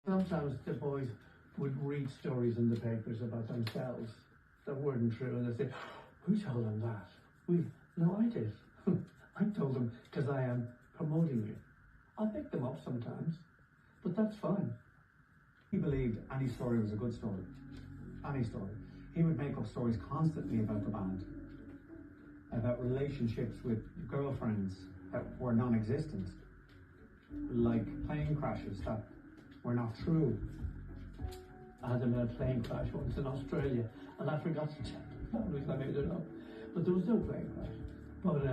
Sometimes the boys would read stories in the papers about themselves that weren't true, and they said, "Who told them that?" No, I did. I told them because I am promoting you. I pick them up sometimes, but that's fine. He believed any story was a good story. Any story. He would make up stories constantly about the band, about relationships with girlfriends that were non-existent, like plane crashes that were not true. I had a plane crash once in Australia, and I forgot to tell the families I made it up. But there was no plane crash. But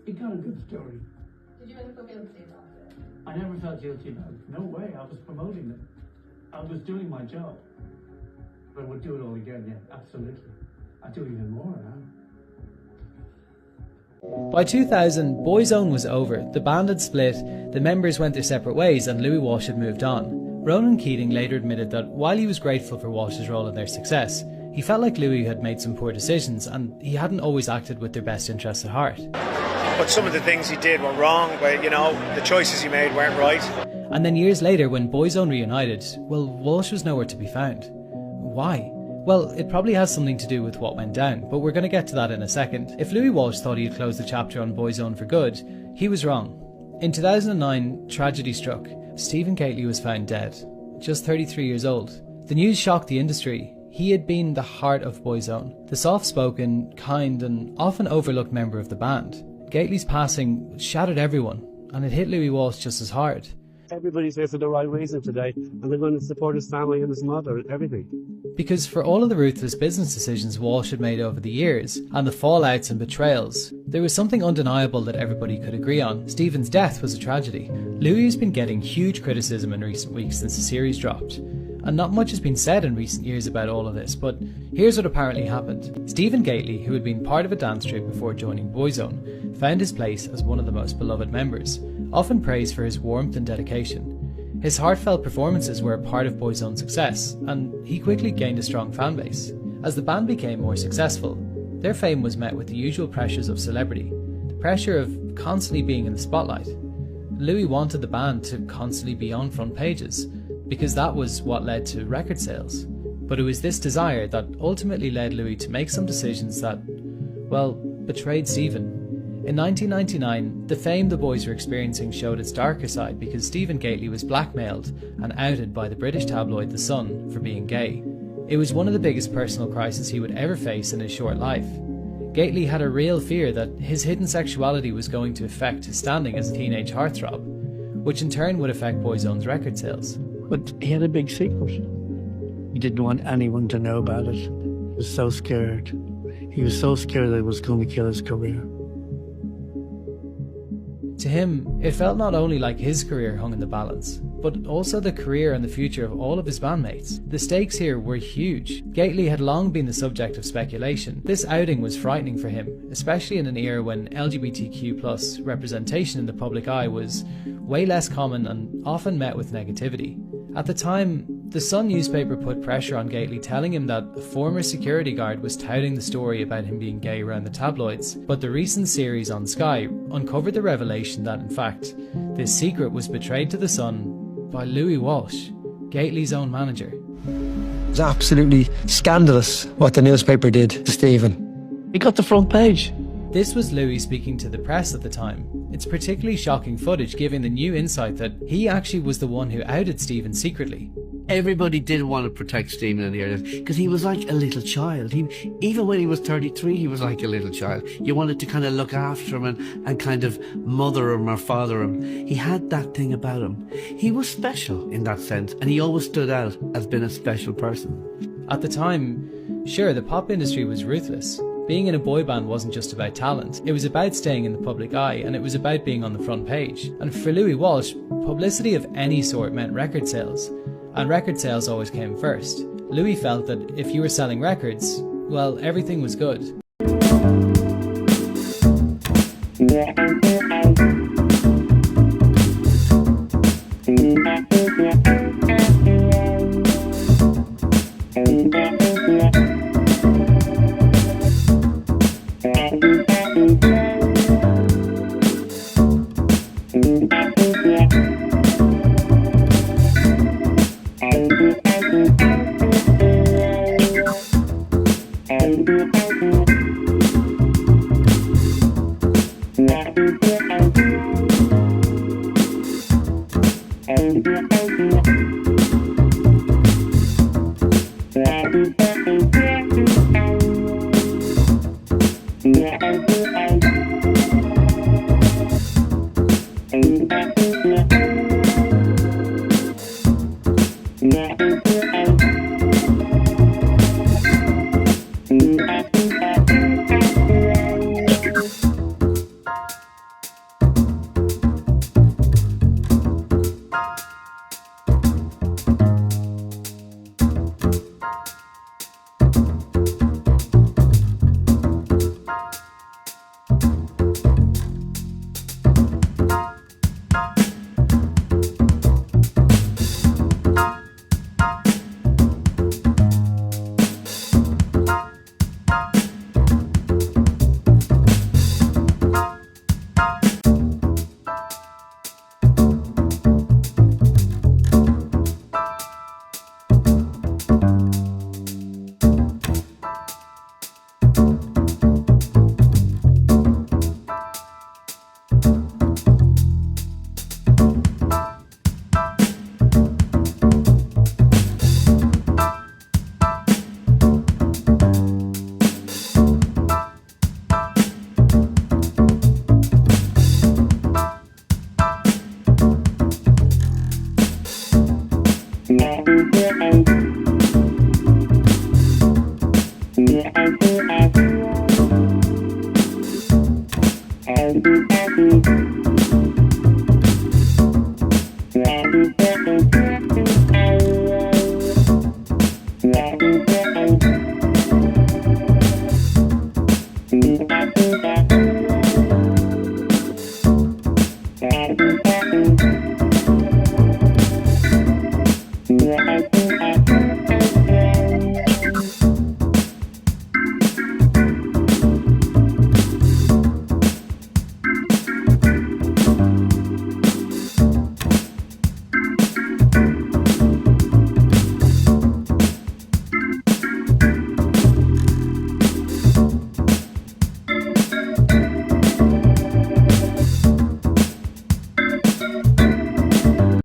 it got a good story. Did you ever feel guilty about it? I never felt guilty about it. No way. I was promoting them. I was doing my job. But I would do it all again, yeah, absolutely. I'd do even more now. By 2000, Boyzone was over, the band had split, the members went their separate ways and Louis Walsh had moved on. Ronan Keating later admitted that while he was grateful for Walsh's role in their success, he felt like Louis had made some poor decisions and he hadn't always acted with their best interests at heart. But some of the things he did were wrong, but you know, the choices he made weren't right. And then years later, when Boyzone reunited, well, Walsh was nowhere to be found. Why? Well, it probably has something to do with what went down, but we're going to get to that in a second. If Louis Walsh thought he had closed the chapter on Boyzone for good, he was wrong. In 2009, tragedy struck. Stephen Gately was found dead, just 33 years old. The news shocked the industry. He had been the heart of Boyzone, the soft-spoken, kind and often overlooked member of the band. Gately's passing shattered everyone, and it hit Louis Walsh just as hard. Everybody's there for the right reason today, and they're going to support his family and his mother, everything. Because for all of the ruthless business decisions Walsh had made over the years, and the fallouts and betrayals, there was something undeniable that everybody could agree on. Stephen's death was a tragedy. Louis has been getting huge criticism in recent weeks since the series dropped, and not much has been said in recent years about all of this, but here's what apparently happened. Stephen Gately, who had been part of a dance troupe before joining Boyzone, found his place as one of the most beloved members, often praised for his warmth and dedication. His heartfelt performances were a part of Boyzone's success, and he quickly gained a strong fanbase. As the band became more successful, their fame was met with the usual pressures of celebrity, the pressure of constantly being in the spotlight. Louis wanted the band to constantly be on front pages, because that was what led to record sales. But it was this desire that ultimately led Louis to make some decisions that, well, betrayed Stephen. In 1999, the fame the boys were experiencing showed its darker side because Stephen Gately was blackmailed and outed by the British tabloid The Sun for being gay. It was one of the biggest personal crises he would ever face in his short life. Gately had a real fear that his hidden sexuality was going to affect his standing as a teenage heartthrob, which in turn would affect Boyzone's record sales. But he had a big secret. He didn't want anyone to know about it. He was so scared. He was so scared that it was going to kill his career. To him, it felt not only like his career hung in the balance, but also the career and the future of all of his bandmates. The stakes here were huge. Gately had long been the subject of speculation. This outing was frightening for him, especially in an era when LGBTQ+ representation in the public eye was way less common and often met with negativity. At the time, the Sun newspaper put pressure on Gately, telling him that a former security guard was touting the story about him being gay around the tabloids, but the recent series on Sky uncovered the revelation that in fact, this secret was betrayed to the Sun by Louis Walsh, Gately's own manager. It was absolutely scandalous what the newspaper did to Stephen. He got the front page. This was Louis speaking to the press at the time. It's particularly shocking footage, giving the new insight that he actually was the one who outed Stephen secretly. Everybody did want to protect Stephen in the early days because he was like a little child. Even when he was 33, he was like a little child. You wanted to kind of look after him and kind of mother him or father him. He had that thing about him. He was special in that sense, and he always stood out as being a special person. At the time, sure, the pop industry was ruthless. Being in a boy band wasn't just about talent, it was about staying in the public eye, and it was about being on the front page. And for Louis Walsh, publicity of any sort meant record sales, and record sales always came first. Louis felt that if you were selling records, well, everything was good.